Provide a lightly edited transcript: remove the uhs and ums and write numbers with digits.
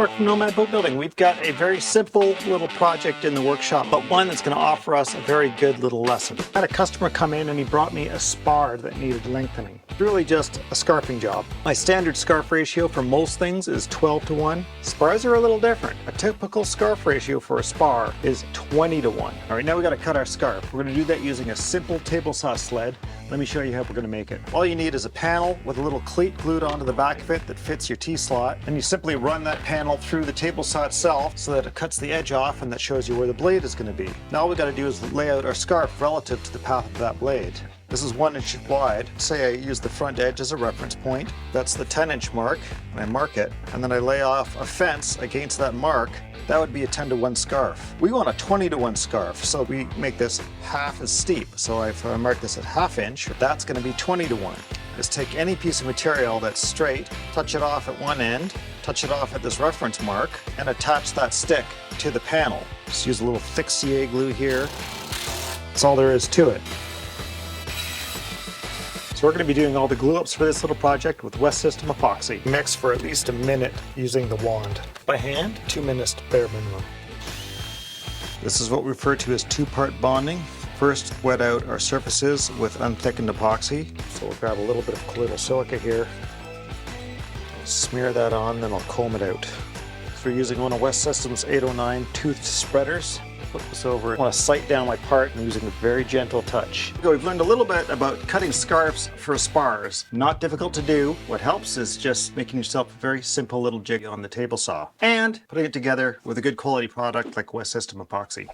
Mark from Nomad Boatbuilding. We've got a very simple little project in the workshop, but one that's going to offer us a very good little lesson. I had a customer come in and he brought me a spar that needed lengthening. It's really just a scarfing job. My standard scarf ratio for most things is 12:1. Spars are a little different. A typical scarf ratio for a spar is 20:1. All right, now we got to cut our scarf. We're going to do that using a simple table saw sled. Let me show you how we're going to make it. All you need is a panel with a little cleat glued onto the back of it that fits your T-slot, and you simply run that panel through the table saw itself so that it cuts the edge off, and that shows you where the blade is going to be. Now all we got to do is lay out our scarf relative to the path of that blade. This is 1 inch wide. Say I use the front edge as a reference point. That's the 10-inch mark, and I mark it, and then I lay off a fence against that mark. That would be a 10:1 scarf. We want a 20:1 scarf, so we make this half as steep. So if I mark this at 1/2 inch, that's going to be 20:1. Just take any piece of material that's straight, touch it off at one end, touch it off at this reference mark, and attach that stick to the panel. Just use a little thick CA glue here. That's all there is to it. So we're going to be doing all the glue ups for this little project with WEST System Epoxy. Mix for at least a minute using the wand. By hand, 2 minutes bare minimum. This is what we refer to as two-part bonding. First, wet out our surfaces with unthickened epoxy. So we'll grab a little bit of colloidal silica here. Smear that on, then I'll comb it out. So we're using one of WEST System's 809 toothed spreaders. Flip this over. I want to sight down my part and using a very gentle touch. We've learned a little bit about cutting scarves for spars. Not difficult to do. What helps is just making yourself a very simple little jig on the table saw and putting it together with a good quality product like WEST System Epoxy.